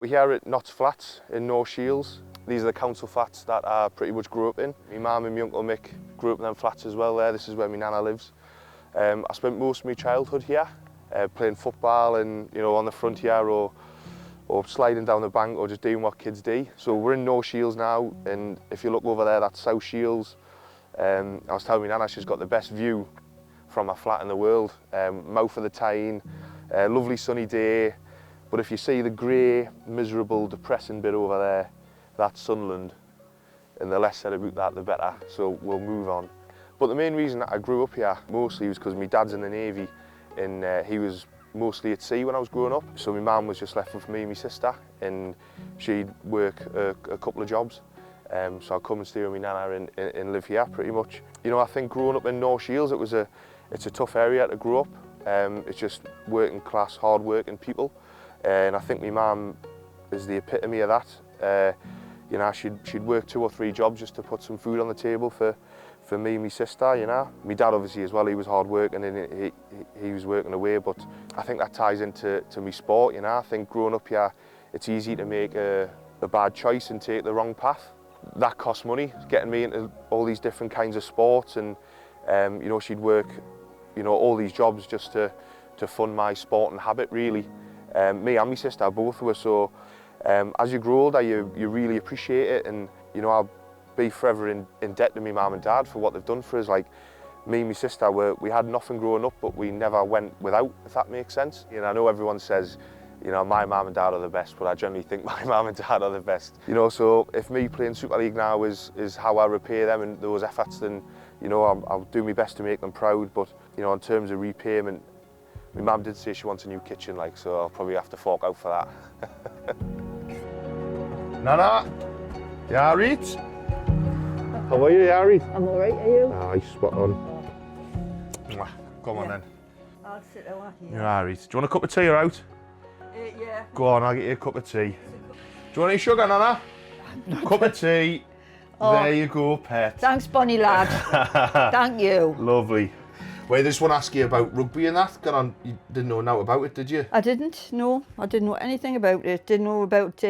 We're here at Notts Flats in North Shields. These are the council flats that I pretty much grew up in. My mum and my uncle Mick grew up in them flats as well there. This is where my nana lives. I spent most of my childhood here, playing football and on the front here or sliding down the bank or just doing what kids do. So we're in North Shields now, and if you look over there, that's South Shields. I was telling my nana she's got the best view from a flat in the world. Mouth of the Tyne, lovely sunny day. But if you see the grey, miserable, depressing bit over there, that's Sunderland. And the less said about that, the better. So we'll move on. But the main reason that I grew up here mostly was because my dad's in the Navy, and he was mostly at sea when I was growing up. So my mum was just left with me and my sister, and she'd work a couple of jobs. So I'd come and stay with my nana and live here pretty much. I think growing up in North Shields, it's a tough area to grow up. It's just working class, hard working people. And I think my mum is the epitome of that. She'd work 2 or 3 jobs just to put some food on the table for me and my sister, My dad obviously as well, he was hard working and he was working away, but I think that ties into my sport, I think growing up here, it's easy to make a bad choice and take the wrong path. That cost money, getting me into all these different kinds of sports, and she'd work, all these jobs just to fund my sporting habit really. Me and my sister, both of us, so as you grow older, you really appreciate it, and I'll be forever in debt to my mum and dad for what they've done for us. Like me and my sister, we had nothing growing up, but we never went without, if that makes sense. I know everyone says, my mum and dad are the best, but I generally think my mum and dad are the best. So if me playing Super League now is how I repay them and those efforts, then I'll do my best to make them proud. But in terms of repayment, my mum did say she wants a new kitchen, so I'll probably have to fork out for that. Nana, you alright? How are you, Harry? I'm alright, are you? Aye, spot on. Come on then. I'll sit over here. You're alright. Do you want a cup of tea or out? Yeah. Go on, I'll get you a cup of tea. Do you want any sugar, Nana? Cup of tea. Oh, there you go, pet. Thanks, Bonnie lad. Thank you. Lovely. Wait, I just want to ask you about rugby and that. Get on, you didn't know now about it, did you? I didn't, no. I didn't know anything about it. Didn't know about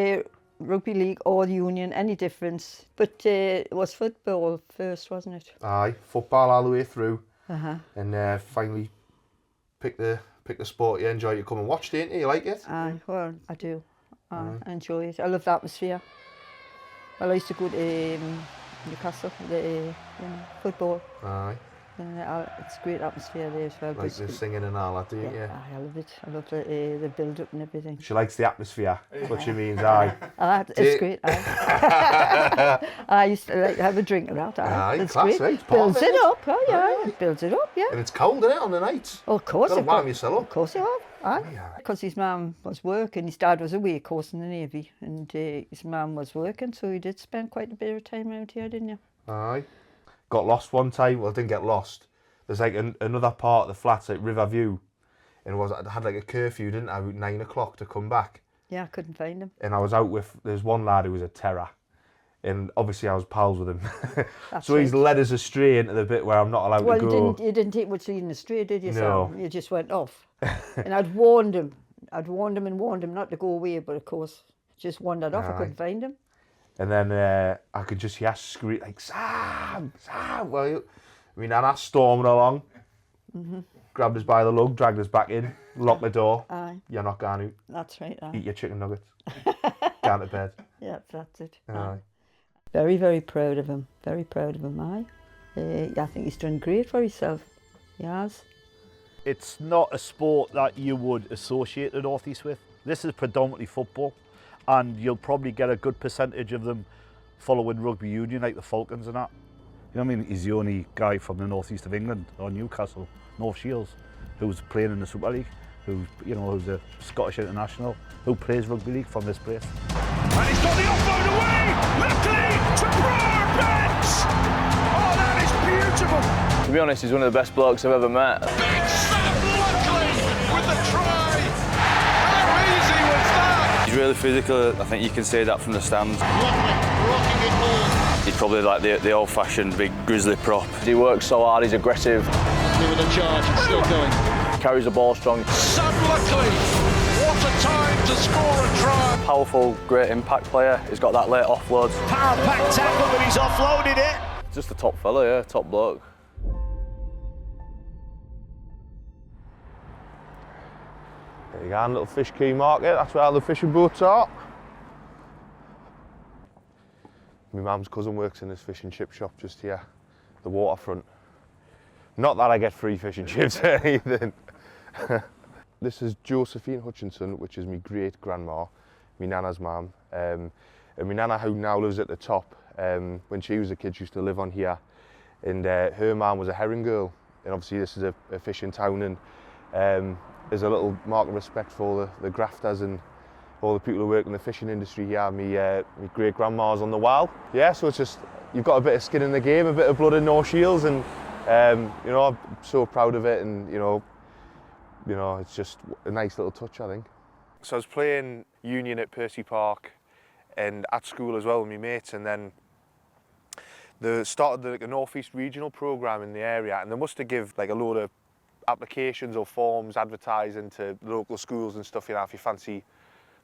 rugby league or the union, any difference. But it was football first, wasn't it? Aye, football all the way through. Uh-huh. And finally pick the sport you enjoy to come and watch, didn't you? You like it? Aye, well, I do. I enjoy it. I love the atmosphere. Well, I used to go to Newcastle, football. Aye. It's a great atmosphere there as well. Like the singing and all that, do you? Yeah. I love it. I love the build-up and everything. She likes the atmosphere, that's what she means, aye. It's great, aye. I used to have a drink of that, aye. Aye, it's class, great. right? Builds it up, oh yeah, it builds it up, yeah. And it's cold, isn't it, on the night? Oh, of course. You've got to warm yourself up. Of course you have, aye. Because his mum was working, his dad was away, of course, in the Navy, and his mum was working, so he did spend quite a bit of time out here, didn't you? Aye. Got lost one time, well, I didn't get lost. There's like another part of the flats, like Riverview, and I had like a curfew, didn't I, about 9 o'clock to come back. Yeah, I couldn't find him. And I was out with, there's one lad who was a terror, and obviously I was pals with him. So he's led us astray into the bit where I'm not allowed to go. Well, you didn't take much leading astray, did you, No. Sam? You just went off. And I'd warned him not to go away, but of course, just wandered off. I couldn't find him. And then I could just hear scream like, Sam, well, I mean, Nana storming along, grabbed us by the lug, dragged us back in, locked the door. Aye. You're not going out. That's right. Aye. Eat your chicken nuggets. Down to bed. Yeah, that's it. Aye. Very, very proud of him. Very proud of him, aye. I think he's done great for himself. He has. It's not a sport that you would associate the North East with. This is predominantly football, and you'll probably get a good percentage of them following rugby union, like the Falcons and that. You know what I mean? He's the only guy from the North East of England, or Newcastle, North Shields, who's playing in the Super League, who's a Scottish international, who plays rugby league from this place. And he's got the offload away! Luckley to Broadbent! Oh, that is beautiful! To be honest, he's one of the best blokes I've ever met. Big Sam Luckley with the try! How easy was that? He's really physical. I think you can say that from the stands. Luckley rocking it home. He's probably like the old-fashioned big grizzly prop. He works so hard, he's aggressive. With a charge, it's still going. Carries the ball strong. Sam Luckley, what a time to score a try. Powerful, great impact player. He's got that late offload. Power-packed tackle, but he's offloaded it. Just a top fella, yeah, top bloke. There you go, little fish key market, that's where all the fishing boats are. My mum's cousin works in this fish and chip shop just here, the waterfront. Not that I get free fish and chips or anything. This is Josephine Hutchinson, which is my great grandma, my nana's mum. And my nana, who now lives at the top, when she was a kid, she used to live on here. And her mum was a herring girl. And obviously this is a fishing town, and there's a little mark of respect for all the grafters and all the people who work in the fishing industry here. My great grandma's on the wall. Yeah, so it's just, you've got a bit of skin in the game, a bit of blood in no shields, and you know, I'm so proud of it, and you know, it's just a nice little touch, I think. So I was playing Union at Percy Park and at school as well with my mates, and then they started the North East Regional programme in the area, and they must have give like a load of applications or forms advertising to local schools and stuff, you know, if you fancy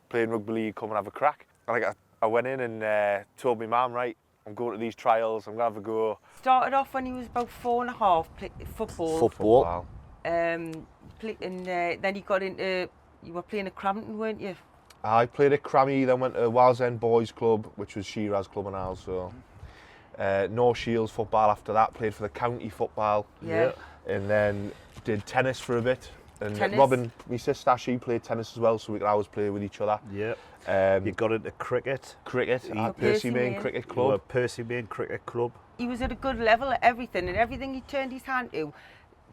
playing rugby league, come and have a crack. And I went in and told my mum, right, I'm going to these trials, I'm going to have a go. Started off when he was about 4.5, football. Football. And then he got into, you were playing at Crampton, weren't you? I played at Crammy, then went to Wales End Boys Club, which was Shiraz Club and ours, so. North Shields football after that, played for the county football. Yeah. And then did tennis for a bit. And Tennis? Robin, my sister, she played tennis as well, so we could always play with each other. Yeah. You got into cricket. Cricket, Percy Main Cricket You were Club. Percy Main Cricket Club. He was at a good level at everything, and everything he turned his hand to,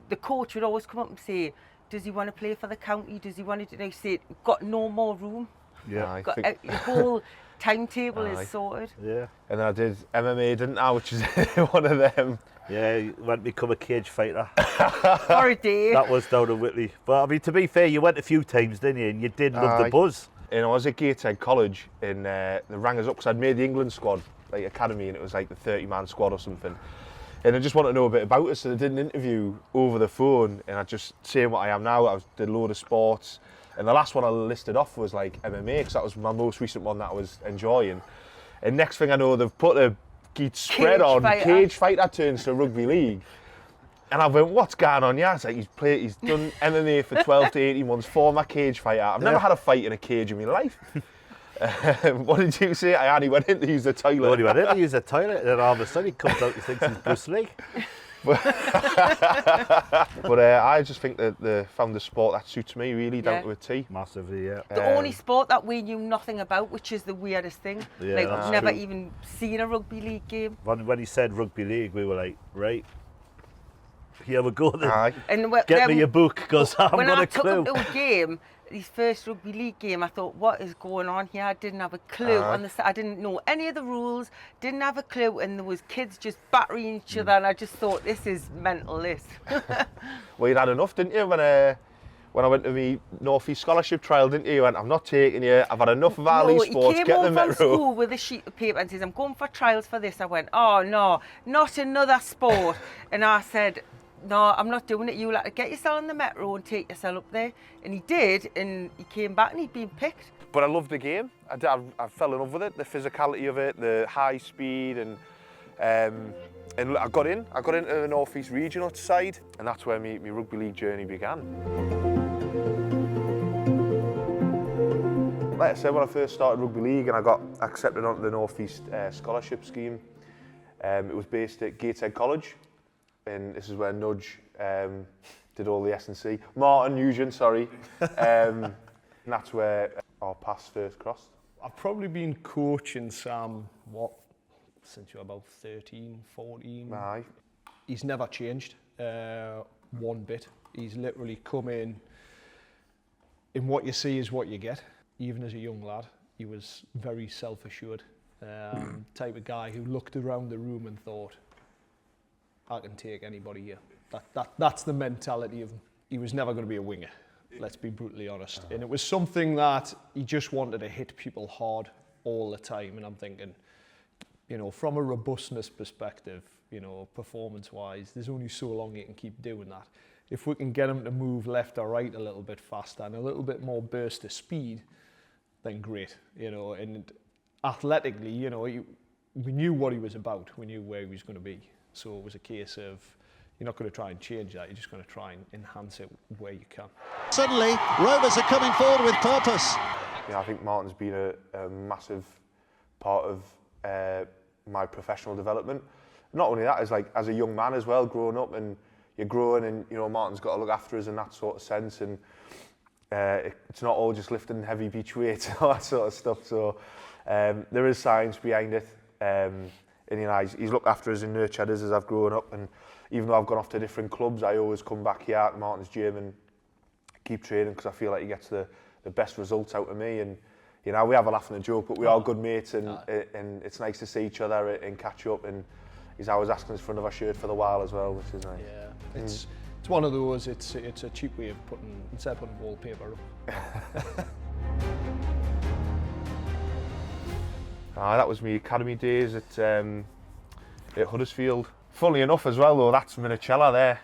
the coach would always come up and say, does he want to play for the county? Does he want to, they say, got no more room. Yeah. The whole timetable is sorted. Yeah. And then I did MMA, didn't I, which is one of them. Yeah, you went to become a cage fighter. For a day. That was down at Whitley. But I mean, to be fair, you went a few times, didn't you? And you did love the buzz. And I was at Gateshead College, and they rang us up because I'd made the England squad, like academy, and it was like the 30-man squad or something. And I just wanted to know a bit about us, so they did an interview over the phone, and I just saying what I am now. I did a load of sports, and the last one I listed off was like MMA, because that was my most recent one that I was enjoying. And next thing I know, they've put a spread on, cage fighter turns to rugby league. And I went, what's going on? Yeah, it's like he's done MMA for 12 to 18 months, former cage fighter. I've never had a fight in a cage in my life. What did you say? I only went in to use the toilet. Well, he went in to use the toilet, and all of a sudden he comes out and thinks he's Bruce Lee. But I just think that they found the sport that suits me really down to a T. Massively, yeah. The only sport that we knew nothing about, which is the weirdest thing. Yeah, like, that's never true. even seen a rugby league game. When he said rugby league, we were like, right, here we go then. And Get me your book, because I haven't when got I a took clue. him to a game, his first rugby league game, I thought, what is going on here? I didn't have a clue. I didn't know any of the rules, didn't have a clue, and there was kids just battering each other, and I just thought, this is mental, this. Well, you'd had enough, didn't you, when I went to my North East scholarship trial, didn't you? You went, I'm not taking you, I've had enough of all these sports, he get came the home from metro. school with a sheet of paper and says, I'm going for trials for this. I went, oh no, not another sport. And I said, no, I'm not doing it. You'll have to get yourself on the metro and take yourself up there. And he did, and he came back and he'd been picked. But I loved the game. I fell in love with it, the physicality of it, the high speed, and I got into the North East Regional side, and that's where my rugby league journey began. Like I said, when I first started rugby league and I got accepted onto the North East scholarship scheme, it was based at Gateshead College, and this is where Nudge did all the S&C. Martin Nugent, sorry. And that's where our paths first crossed. I've probably been coaching Sam, since you were about 13, 14. Aye. He's never changed one bit. He's literally come in what you see is what you get. Even as a young lad, he was very self-assured. Type of guy who looked around the room and thought, I can take anybody here. That's the mentality of him. He was never going to be a winger, let's be brutally honest. And it was something that he just wanted to hit people hard all the time. And I'm thinking, you know, from a robustness perspective, you know, performance-wise, there's only so long you can keep doing that. If we can get him to move left or right a little bit faster and a little bit more burst of speed, then great, you know. And athletically, you know, we knew what he was about, we knew where he was going to be. So it was a case of, you're not going to try and change that, you're just going to try and enhance it where you can. Suddenly, Rovers are coming forward with purpose. Yeah, I think Martin's been a massive part of my professional development. Not only that, as a young man as well, growing up, and you're growing, and you know Martin's got to look after us in that sort of sense, and it's not all just lifting heavy beach weights and all that sort of stuff. So there is science behind it, and you know he's looked after us and nurtured us as I've grown up. And even though I've gone off to different clubs, I always come back here at Martin's gym and keep training because I feel like he gets the best results out of me. And you know we have a laugh and a joke, but we are good mates, and it's nice to see each other and catch up. And he's always asking us for another shirt for the while as well, which is nice. Yeah, it's one of those. It's a cheap way of instead of putting wallpaper up. That was my academy days at Huddersfield. Funnily enough as well though, that's Minicella there,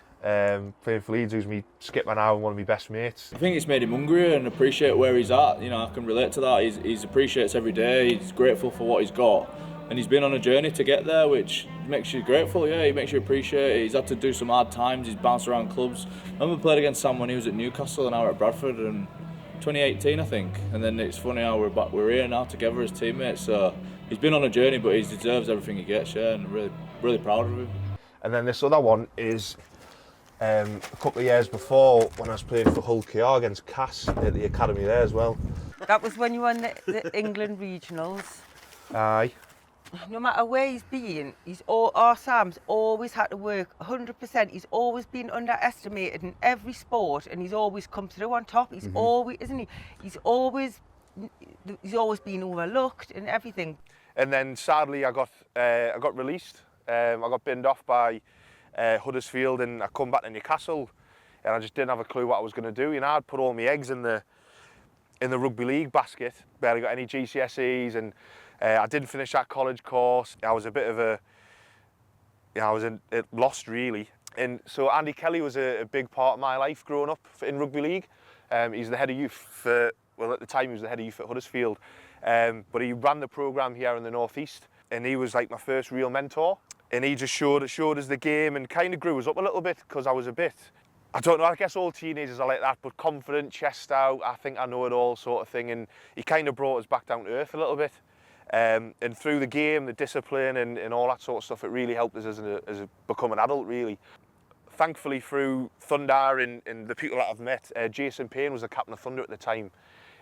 playing for Leeds, who's me skipper now and one of my best mates. I think it's made him hungrier and appreciate where he's at. You know, I can relate to that. He's appreciates every day. He's grateful for what he's got, and he's been on a journey to get there, which makes you grateful. Yeah, he makes you appreciate it. He's had to do some hard times. He's bounced around clubs. I remember played against Sam when he was at Newcastle and now we're at Bradford, and 2018 I think. And then it's funny how we're here now together as teammates. So he's been on a journey, but he deserves everything he gets. Yeah, and I'm really proud of him. And then this other one is a couple of years before when I was playing for Hull KR against Cass at the academy there as well. That was when you won the England regionals. Aye. No matter where he's been, our Sam's always had to work 100%. He's always been underestimated in every sport, and he's always come through on top. He's always, isn't he? He's always been overlooked and everything. And then sadly, I got released. I got binned off by Huddersfield, and I come back to Newcastle, and I just didn't have a clue what I was going to do. You know, I'd put all my eggs in the rugby league basket. Barely got any GCSEs, and I didn't finish that college course. I was a bit of I was lost really. And so Andy Kelly was a big part of my life growing up in rugby league. He's the head of youth at the time he was the head of youth at Huddersfield, but he ran the programme here in the Northeast, and he was like my first real mentor. And he just showed us the game and kind of grew us up a little bit, because I was a bit, I don't know, I guess all teenagers are like that, but confident, chest out, I think I know it all sort of thing. And he kind of brought us back down to earth a little bit. And through the game, the discipline and all that sort of stuff, it really helped us as a become an adult, really. Thankfully, through Thunder and the people that I've met, Jason Payne was the captain of Thunder at the time,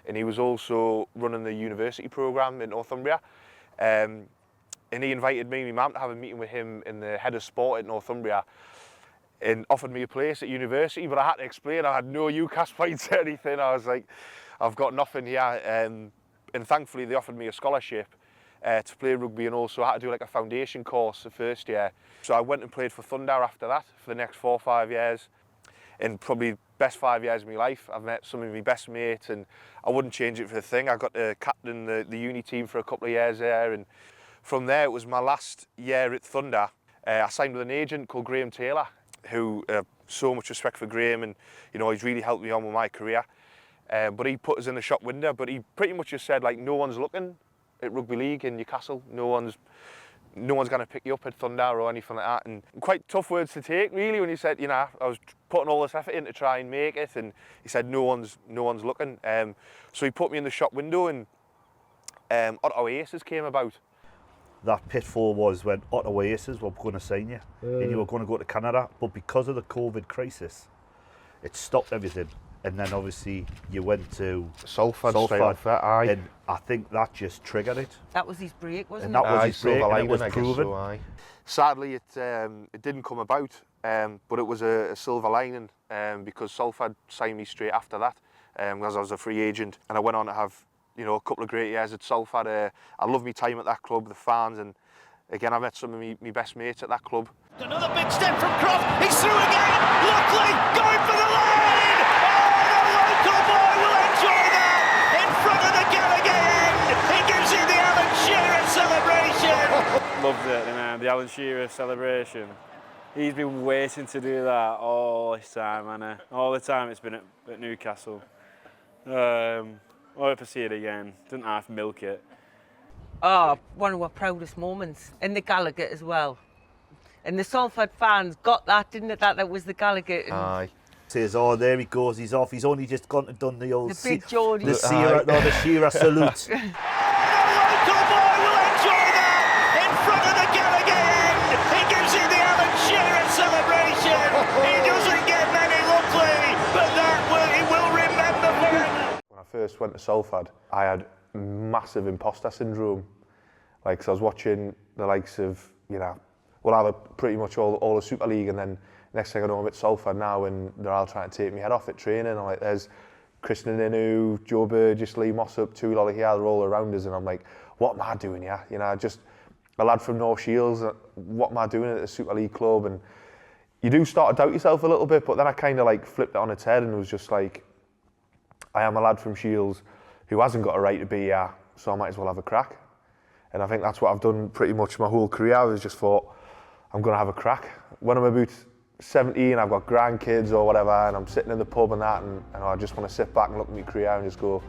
and he was also running the university programme in Northumbria. And he invited me and my mum to have a meeting with him and the head of sport at Northumbria, and offered me a place at university, but I had to explain I had no UCAS points or anything. I was like, I've got nothing here. And thankfully they offered me a scholarship to play rugby, and also I had to do like a foundation course the first year. So I went and played for Thunder after that for the next 4 or 5 years, and probably best 5 years of my life. I've met some of my best mates, and I wouldn't change it for a thing. I got to captain the uni team for a couple of years there, and from there it was my last year at Thunder. I signed with an agent called Graham Taylor, who so much respect for Graham, and you know he's really helped me on with my career. But he put us in the shop window, but he pretty much just said like no one's looking at rugby league in Newcastle. No one's going to pick you up at Thunder or anything like that. And quite tough words to take really when he said, you know, I was putting all this effort in to try and make it, and he said no one's looking. So he put me in the shop window, and Ottawa Aces came about. That pitfall was when Ottawa Aces were going to sign you and you were going to go to Canada, but because of the COVID crisis, it stopped everything. And then obviously you went to Salford, aye. And I think that just triggered it. That was his break, wasn't And that it? was his break, and it was proven. So, aye. Sadly, it didn't come about, but it was a silver lining, because Salford signed me straight after that, because I was a free agent, and I went on to have, you know, a couple of great years at Salford. I love my time at that club, the fans, and again I met some of my best mates at that club. Another big step from Croft. He's through again. Luckley going for the line. Oh, the local boy will enjoy that in front of the Gallagher. He gives you the Alan Shearer celebration. Loved it, and the Alan Shearer celebration. He's been waiting to do that all this time, and all the time it's been at Newcastle. I hope I see it again. Didn't have to milk it. Oh, one of our proudest moments. And the Gallagher as well. And the Salford fans got that, didn't it? That was the Gallagher. And Aye. Says, oh, there he goes, he's off. He's only just gone and done the old... the big Geordie. The Shearer salute. The local boy will enjoy that in front of the Gallagher end. He gives you the Alan Shearer celebration. He doesn't get many, Luckley, but he will remember forever. When I first went to Salford, I had massive imposter syndrome. Like, so I was watching the likes of, you know, well, I had pretty much all the Super League, and then next thing I know, I'm at Salford now, and they're all trying to take me head off at training. And like, there's Kristen Inu, Joe Burgess, Lee Mossop, two Lolly here, they're all around us, and I'm like, what am I doing here? You know, just a lad from North Shields, what am I doing at the Super League club? And you do start to doubt yourself a little bit, but then I kind of like flipped it on its head and was just like, I am a lad from Shields who hasn't got a right to be here, so I might as well have a crack. And I think that's what I've done pretty much my whole career. I was just thought, I'm going to have a crack. When I'm about 17, I've got grandkids or whatever, and I'm sitting in the pub and that, and I just want to sit back and look at my career and just go,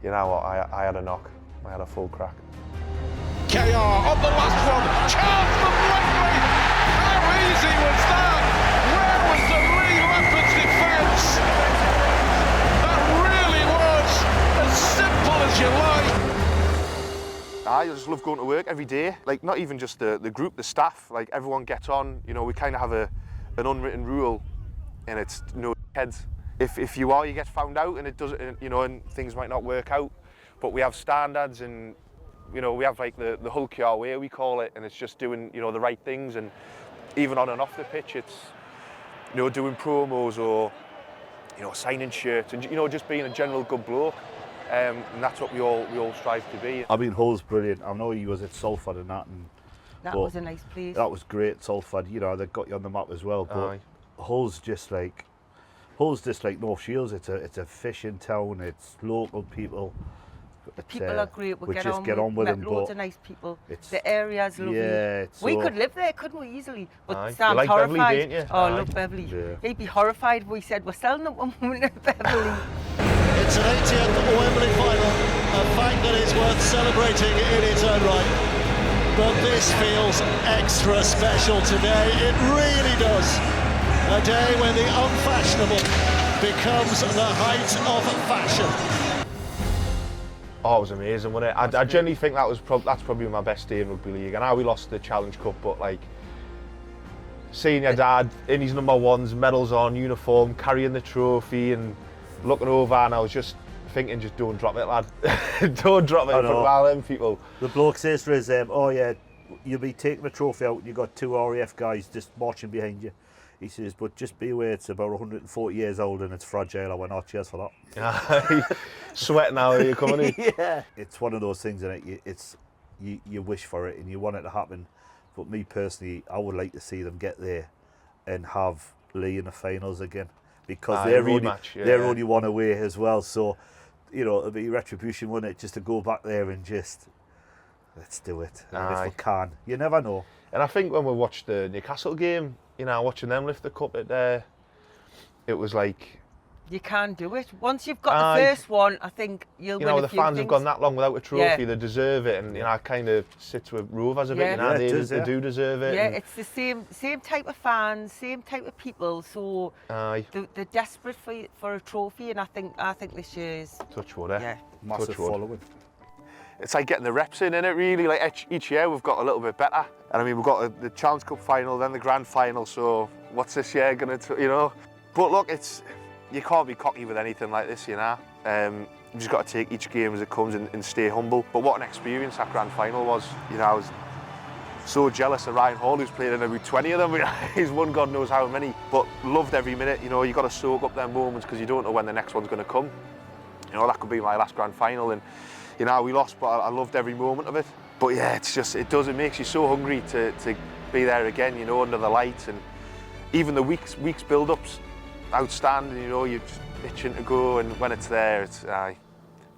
you know what, I had a knock. I had a full crack. KR on the last one, chance from Wembley. How easy was that? Where was the Lee Leopards defence? That really was as simple as you like. I just love going to work every day. Like, not even just the group, the staff. Like, everyone gets on. You know, we kind of have an unwritten rule, and it's no heads. If you are, you get found out, and it doesn't. You know, and things might not work out. But we have standards, and you know, we have like the Hulk your way, we call it, and it's just doing, you know, the right things. And even on and off the pitch, it's, you know, doing promos or, you know, signing shirts, and, you know, just being a general good bloke. And that's what we all strive to be. I mean, Hull's brilliant. I know he was at Salford and that. And that was a nice place. That was great, Salford. You know, they got you on the map as well. But Aye. Hull's just like North Shields. It's a fishing town. It's local people. The people are great. We just get on with them. Loads of nice people. The area's lovely. Yeah, we could live there, couldn't we, easily? But Aye. Sam's You like horrified. Beverley, don't you? Oh, Aye. look, Beverley. Yeah. He'd be horrified if we said we're selling at one moment at Beverley. It's an 80th Wembley final, a fact that is worth celebrating in its own right. But this feels extra special today, it really does. A day when the unfashionable becomes the height of fashion. Oh, it was amazing, wasn't it? I genuinely think that's probably my best day in rugby league. I know we lost the Challenge Cup, but like, seeing your dad in his #1s, medals on, uniform, carrying the trophy, and looking over, and I was just thinking, just don't drop it, lad. Don't drop it in front of all them people. The bloke says to us, oh yeah, you'll be taking the trophy out and you've got 2 RAF guys just marching behind you. He says, but just be aware it's about 140 years old and it's fragile. I went, oh, cheers for that. Sweating now, are you coming in? Yeah. It's one of those things, isn't it? You wish for it and you want it to happen. But me personally, I would like to see them get there and have Lee in the finals again. Because they're only one away as well. So, you know, it'll be retribution, wouldn't it? Just to go back there and just, let's do it. And if we can, you never know. And I think when we watched the Newcastle game, you know, watching them lift the cup at there, it was like... You can do it. Once you've got the first one, I think you'll win a few things. You know, the fans have gone that long without a trophy, they deserve it. And, you know, I kind of sit with Rovers a bit, you know, they do deserve it. Yeah, it's the same type of fans, same type of people, so they're desperate for a trophy, and I think this year's... Touch wood, eh? Yeah. Massive following. It's like getting the reps in it, really. Like each year we've got a little bit better. And I mean, we've got the Challenge Cup final, then the Grand Final, so what's this year gonna, you know? But look, you can't be cocky with anything like this, you know? You just got to take each game as it comes and stay humble. But what an experience that Grand Final was. You know, I was so jealous of Ryan Hall, who's played in about 20 of them. He's won God knows how many, but loved every minute. You know, you got to soak up them moments because you don't know when the next one's going to come. You know, that could be my last Grand Final, and you know, we lost, but I loved every moment of it. But yeah, it makes you so hungry to be there again, you know, under the lights, and even the weeks build-ups, outstanding, you know, you're just itching to go, and when it's there, it's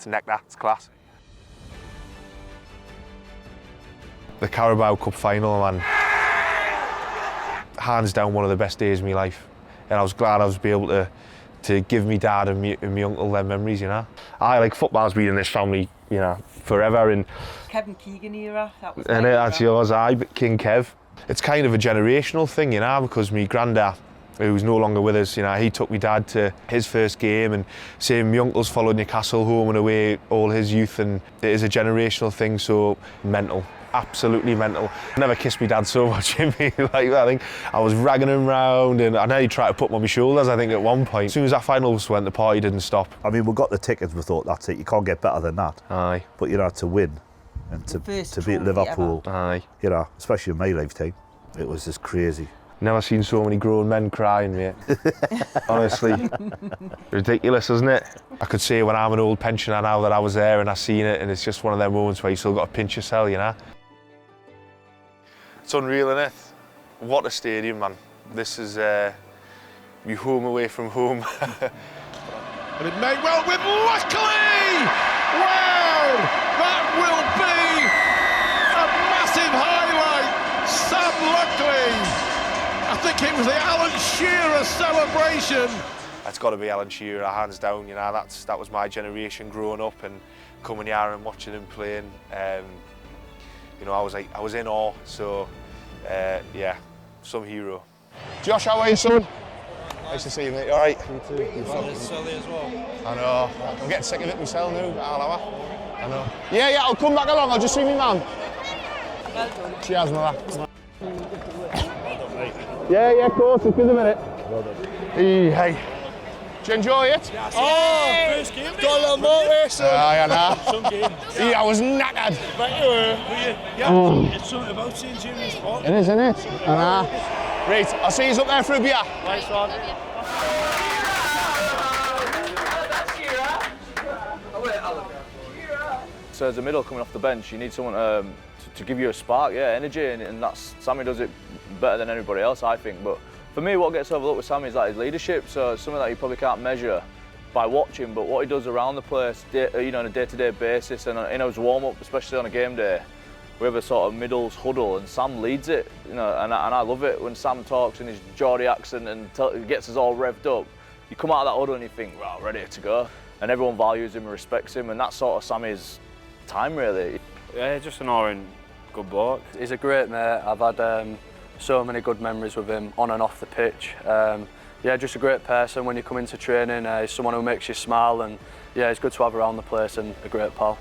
nectar, it's class. The Carabao Cup final, man, hands down one of the best days of my life, and I was glad I was able to to give me dad and me uncle them memories, you know. Football's been in this family, you know, forever. And Kevin Keegan era, that was and that's yours, King Kev. It's kind of a generational thing, you know, because me granddad, who's no longer with us, you know, he took me dad to his first game, and same my uncle's followed Newcastle home and away all his youth, and it is a generational thing, so mental. Absolutely mental. I never kissed my dad so much in me. I think I was ragging him round, and I nearly tried to put him on my shoulders, I think, at one point. As soon as that final went, the party didn't stop. I mean, we got the tickets, we thought, that's it, you can't get better than that. Aye. But, you know, to win and to beat Liverpool, aye, you know, especially in my lifetime, it was just crazy. Never seen so many grown men crying, mate. Honestly. Ridiculous, isn't it? I could say when I'm an old pensioner now that I was there and I seen it, and it's just one of them moments where you still got to pinch yourself, you know? It's unreal, isn't it? What a stadium, man. This is me home away from home. And it may well with Luckley! Wow! That will be a massive highlight. Sam Luckley. I think it was the Alan Shearer celebration. It's got to be Alan Shearer, hands down. You know, that was my generation growing up and coming here and watching him playing. You know, I was in awe. So, yeah, some hero. Josh, how are you, son? Nice to see you, mate. You all right? You too. It's Sully as well. I know. I'm getting sick of it myself now. I know. Yeah, I'll come back along. I'll just see me mum. Well done. Cheers, mother. Yeah, of course. It's been a minute. Well done. Hey. Did you enjoy it? Yes. Oh, first game. Got a little motor, son. I know. Some game. Yeah, I was knackered. But you were. Yeah, it's something about seeing Jimmy sport. It is, isn't it? I know. Right, I'll see you up there for a beer. Nice one. So as a middle coming off the bench, you need someone to give you a spark, yeah, energy, and that's Sammy does it better than anybody else, I think. But for me, what gets overlooked with Sammy is like his leadership. So it's something that you probably can't measure by watching, but what he does around the place, you know, on a day-to-day basis, and in his warm-up, especially on a game day, we have a sort of middles huddle, and Sam leads it, you know, and I love it when Sam talks in his Geordie accent and gets us all revved up. You come out of that huddle and you think, wow, ready to go, and everyone values him and respects him, and that's sort of Sammy's time, really. Yeah, just an all-round good bloke. He's a great mate. I've had so many good memories with him on and off the pitch. Yeah, just a great person when you come into training. He's someone who makes you smile, and yeah, it's good to have around the place, and a great pal.